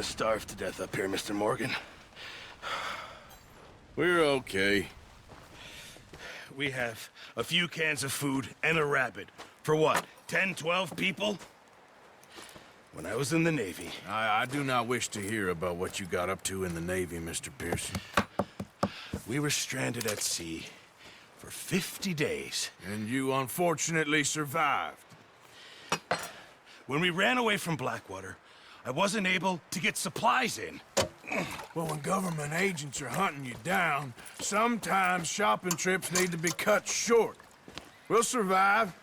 gonna starve to death up here, Mr. Morgan. We're okay. We have a few cans of food and a rabbit. For what, 10, 12 people? When I was in the Navy... I do not wish to hear about what you got up to in the Navy, Mr. Pearson. We were stranded at sea for 50 days. And you unfortunately survived. When we ran away from Blackwater, I wasn't able to get supplies in. Well, when government agents are hunting you down, sometimes shopping trips need to be cut short. We'll survive.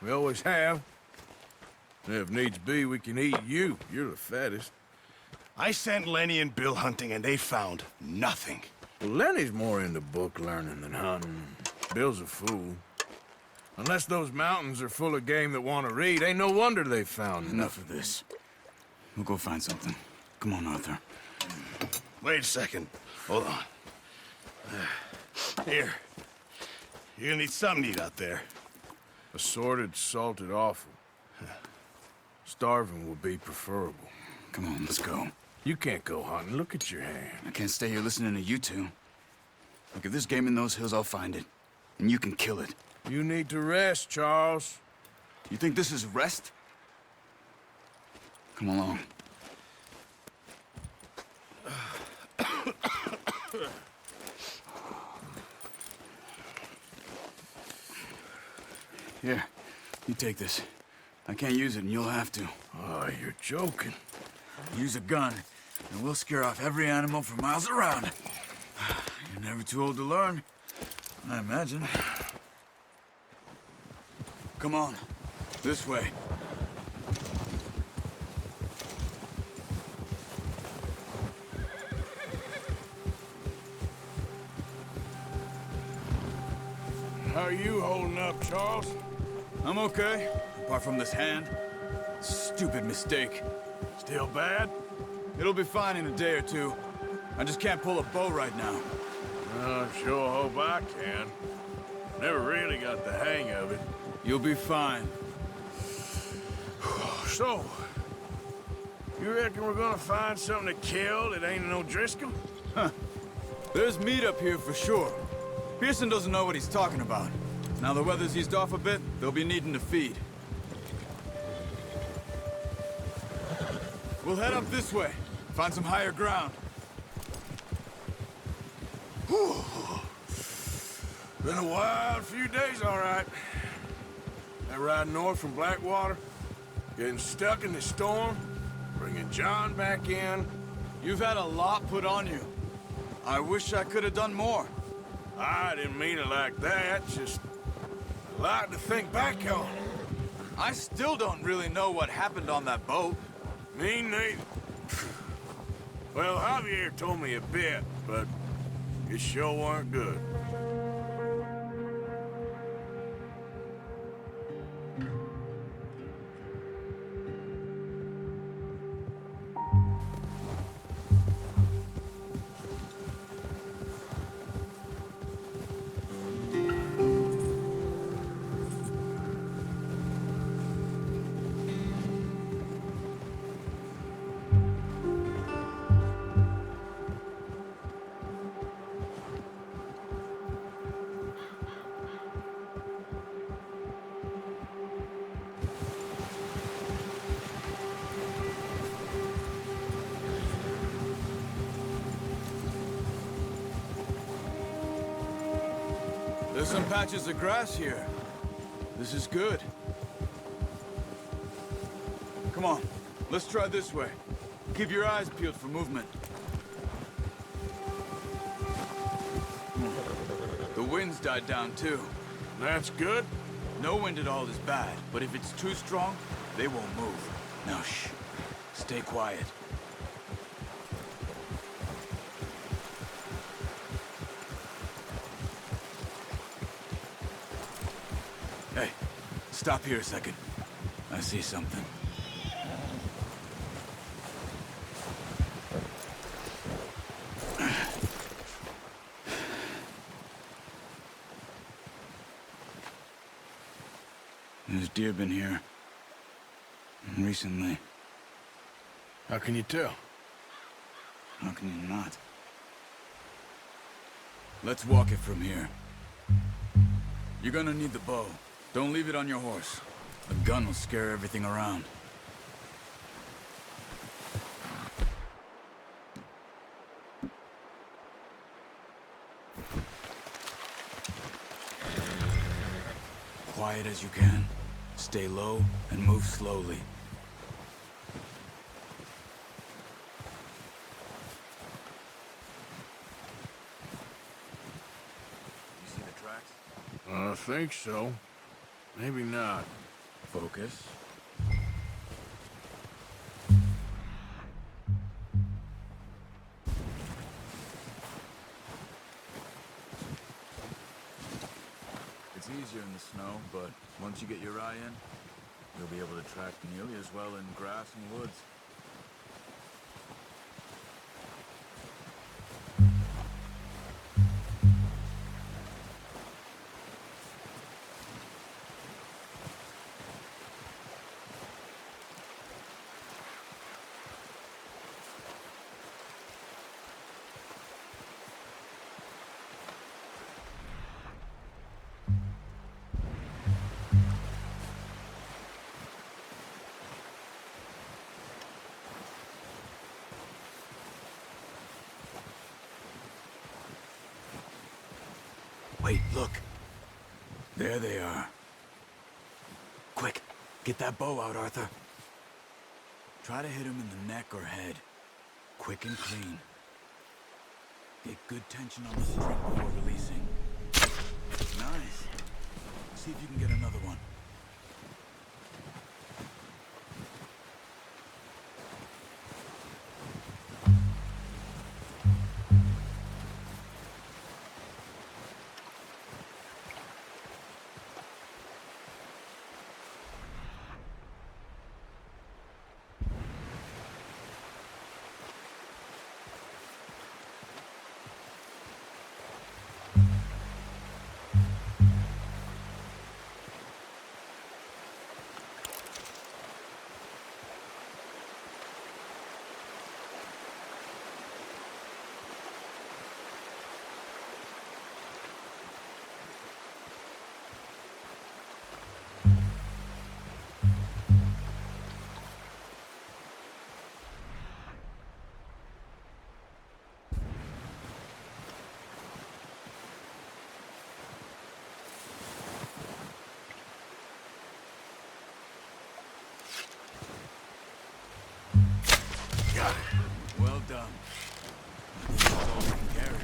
We always have. And if needs be, we can eat you. You're the fattest. I sent Lenny and Bill hunting, and they found nothing. Well, Lenny's more into book learning than hunting. Bill's a fool. Unless those mountains are full of game that want to read, ain't no wonder they found Enough of this. We'll go find something. Come on, Arthur. Wait a second. Hold on. Here. You're gonna need something to eat out there. Assorted, salted offal. Starving will be preferable. Come on, let's go. You can't go hunting. Look at your hand. I can't stay here listening to you two. Look, if there's game in those hills, I'll find it. And you can kill it. You need to rest, Charles. You think this is rest? Come along. Here, you take this. I can't use it, and you'll have to. Oh, you're joking. Use a gun, and we'll scare off every animal for miles around. You're never too old to learn, I imagine. Come on, this way. How are you holding up, Charles? I'm okay, apart from this hand. Stupid mistake. Still bad? It'll be fine in a day or two. I just can't pull a bow right now. I sure hope I can. Never really got the hang of it. You'll be fine. So, you reckon we're gonna find something to kill that ain't no Driscoll? Huh. There's meat up here for sure. Pearson doesn't know what he's talking about. Now the weather's eased off a bit, they'll be needing to feed. We'll head up this way. Find some higher ground. Whew. Been a wild few days, all right. That ride north from Blackwater, getting stuck in the storm, bringing John back in. You've had a lot put on you. I wish I could have done more. I didn't mean it like that, just a lot to think back on. I still don't really know what happened on that boat. Me neither. Well, Javier told me a bit, but it sure weren't good. There's some patches of grass here. This is good. Come on, let's try this way. Keep your eyes peeled for movement. The wind's died down too. That's good. No wind at all is bad, but if it's too strong, they won't move. Now shh, stay quiet. Hey, stop here a second. I see something. There's deer been here. Recently. How can you tell? How can you not? Let's walk it from here. You're gonna need the bow. Don't leave it on your horse. A gun will scare everything around. Quiet as you can. Stay low and move slowly. You see the tracks? I think so. Maybe not. Focus. It's easier in the snow, but once you get your eye in, you'll be able to track nearly as well in grass and woods. Wait, look. There they are. Quick, get that bow out, Arthur. Try to hit him in the neck or head. Quick and clean. Get good tension on the string before releasing. Nice. See if you can get another one. Well done. I think that's all we can carry.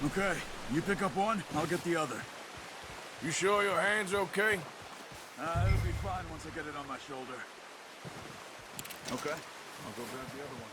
Okay, you pick up one, I'll get the other. You sure your hand's okay? It'll be fine once I get it on my shoulder. Okay, I'll go grab the other one.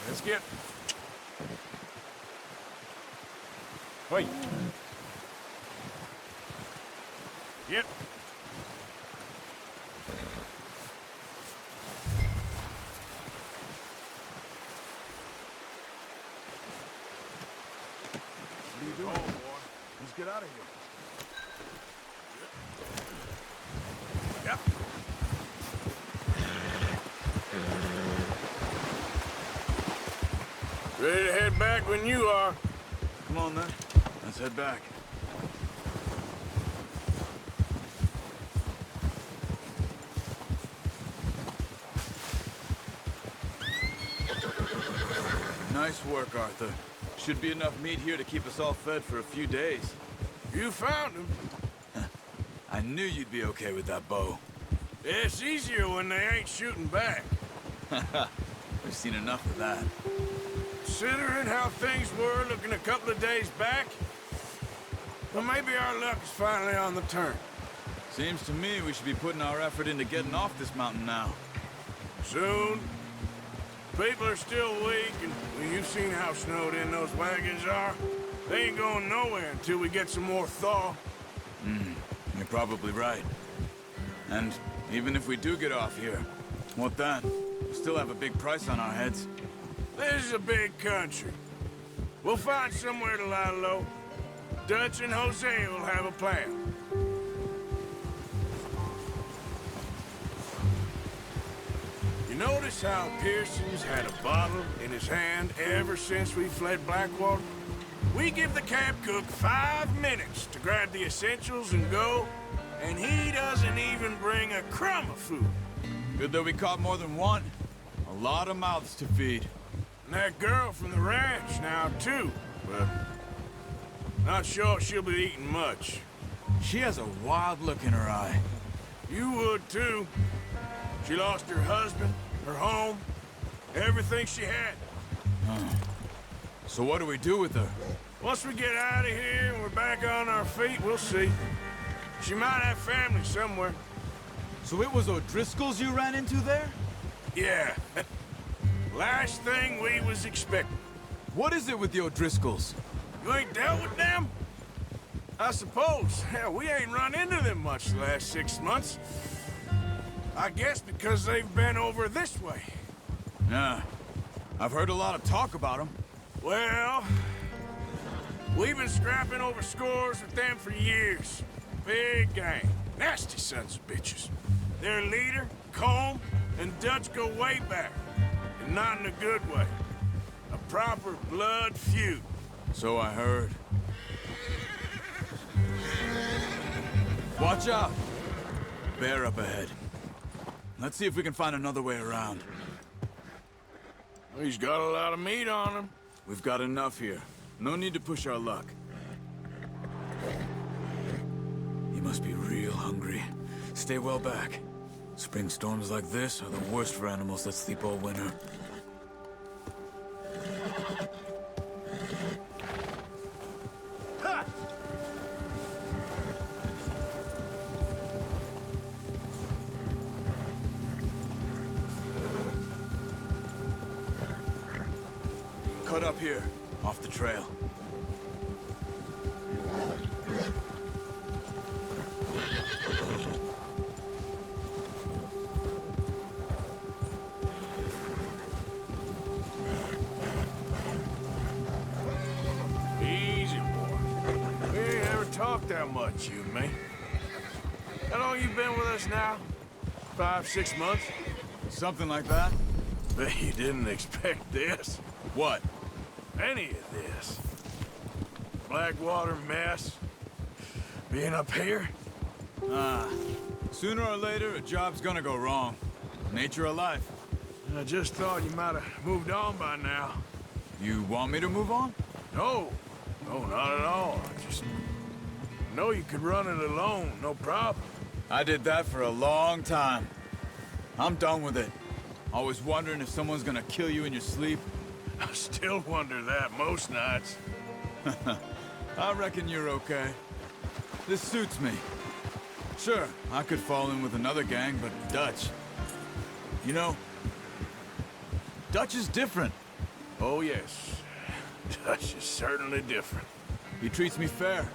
Let's get... Wait. Yep. What are you doing? Oh, boy. Let's get out of here. Yep. Ready to head back when you are. Come on then, let's head back. Nice work, Arthur. Should be enough meat here to keep us all fed for a few days. You found him. I knew you'd be okay with that bow. It's easier when they ain't shooting back. We've seen enough of that. Considering how things were looking a couple of days back, well, maybe our luck is finally on the turn. Seems to me we should be putting our effort into getting off this mountain now. Soon. People are still weak, and well, you've seen how snowed in those wagons are. They ain't going nowhere until we get some more thaw. You're probably right. And even if we do get off here, what then? We still have a big price on our heads. This is a big country. We'll find somewhere to lie low. Dutch and Hosea will have a plan. You notice how Pearson's had a bottle in his hand ever since we fled Blackwater? We give the camp cook 5 minutes to grab the essentials and go, and he doesn't even bring a crumb of food. Good that we caught more than one. A lot of mouths to feed. And that girl from the ranch now, too, but not sure she'll be eating much. She has a wild look in her eye. You would, too. She lost her husband, her home, everything she had. So what do we do with her? Once we get out of here and we're back on our feet, we'll see. She might have family somewhere. So it was O'Driscoll's you ran into there? Yeah. Last thing we was expecting. What is it with the O'Driscolls? You ain't dealt with them? I suppose. Hell, we ain't run into them much the last 6 months. I guess because they've been over this way. Yeah. I've heard a lot of talk about them. Well, we've been scrapping over scores with them for years. Big gang. Nasty sons of bitches. Their leader, Colm, and Dutch go way back. And not in a good way. A proper blood feud. So I heard. Watch out! Bear up ahead. Let's see if we can find another way around. He's got a lot of meat on him. We've got enough here. No need to push our luck. He must be real hungry. Stay well back. Spring storms like this are the worst for animals that sleep all winter. Ha! Cut up here, off the trail. Easy, boy. We ain't ever talked that much, you and me. How long you been with us now? 5, 6 months? Something like that? Bet you didn't expect this. What? Any of this. Blackwater mess. Being up here? Sooner or later, a job's gonna go wrong. Nature of life. I just thought you might have moved on by now. You want me to move on? No. No, not at all. I just know you could run it alone, no problem. I did that for a long time. I'm done with it. Always wondering if someone's gonna kill you in your sleep. I still wonder that most nights. I reckon you're okay. This suits me. Sure, I could fall in with another gang, but Dutch... You know, Dutch is different. Oh, yes. Dutch is certainly different. He treats me fair.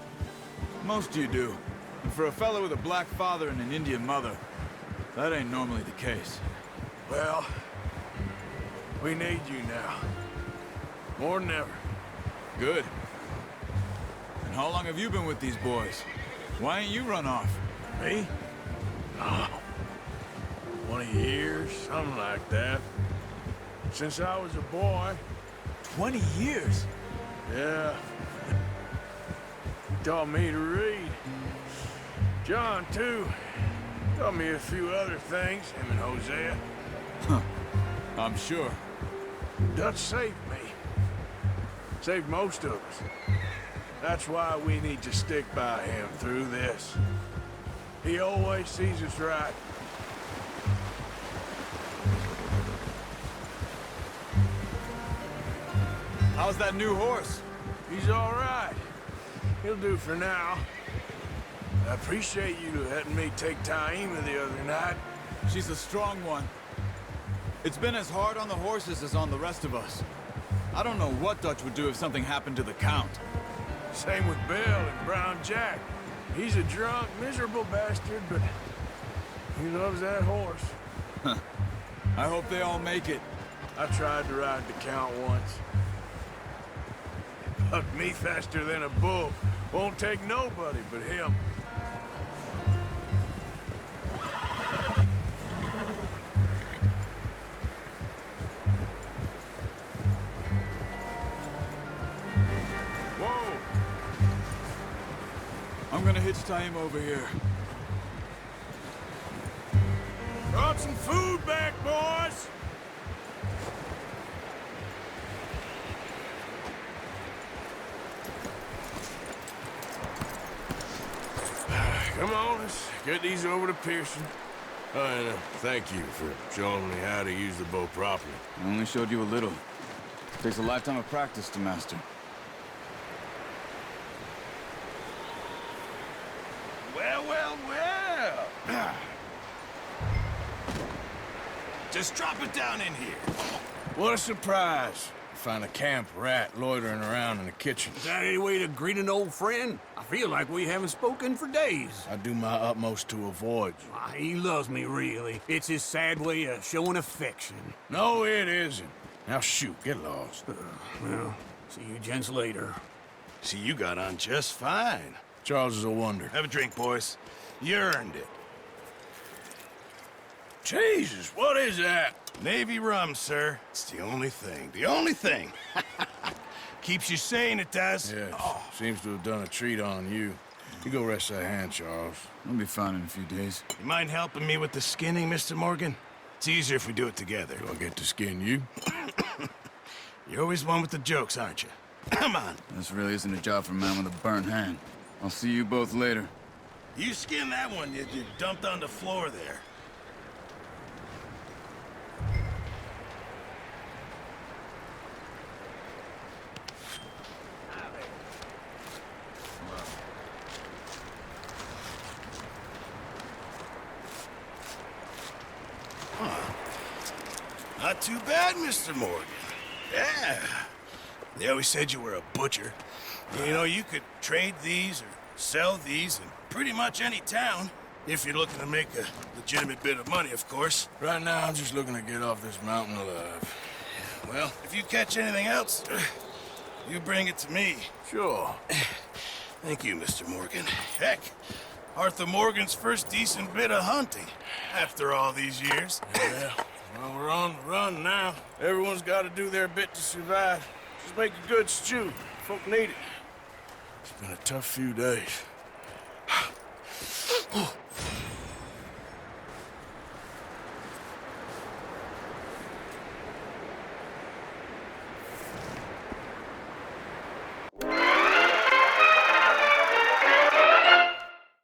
Most of you do. And for a fellow with a black father and an Indian mother, that ain't normally the case. Well, we need you now. More than ever. Good. And how long have you been with these boys? Why ain't you run off? Me? Oh, 20 years, something like that. Since I was a boy. 20 years? Yeah. He taught me to read. John, too. Taught me a few other things, him and Hosea. I'm sure. Dutch saved me. Saved most of us. That's why we need to stick by him through this. He always sees us right. How's that new horse? He's all right. He'll do for now. I appreciate you letting me take Taima the other night. She's a strong one. It's been as hard on the horses as on the rest of us. I don't know what Dutch would do if something happened to the Count. Same with Bill and Brown Jack. He's a drunk, miserable bastard, but he loves that horse. I hope they all make it. I tried to ride the Count once. Bucked me faster than a bull. Won't take nobody but him. Whoa! I'm gonna hitch Taima over here. Brought some food back, boys! Come on, let's get these over to Pearson. Oh, and thank you for showing me how to use the bow properly. I only showed you a little. Takes a lifetime of practice to master. Well, well, well. Just drop it down in here. What a surprise. Find a camp rat loitering around in the kitchen. Is that any way to greet an old friend? I feel like we haven't spoken for days. I do my utmost to avoid you. Why, he loves me, really. It's his sad way of showing affection. No, it isn't. Now shoot, get lost. Well, see you gents later. See, you got on just fine. Charles is a wonder. Have a drink, boys. You earned it. Jesus, what is that? Navy rum, sir. It's the only thing. The only thing. Keeps you sane, it does. Yes, seems to have done a treat on you. You go rest that hand, Charles. I'll be fine in a few days. You mind helping me with the skinning, Mr. Morgan? It's easier if we do it together. Do I get to skin you? You're always one with the jokes, aren't you? Come on. This really isn't a job for a man with a burnt hand. I'll see you both later. You skin that one you dumped on the floor there. Not too bad, Mr. Morgan. Yeah. They always said you were a butcher. You know, you could trade these or sell these in pretty much any town. If you're looking to make a legitimate bit of money, of course. Right now, I'm just looking to get off this mountain alive. Well, if you catch anything else, you bring it to me. Sure. Thank you, Mr. Morgan. Heck, Arthur Morgan's first decent bit of hunting after all these years. Yeah. Well, we're on the run now. Everyone's got to do their bit to survive. Just make a good stew. Folk need it. It's been a tough few days.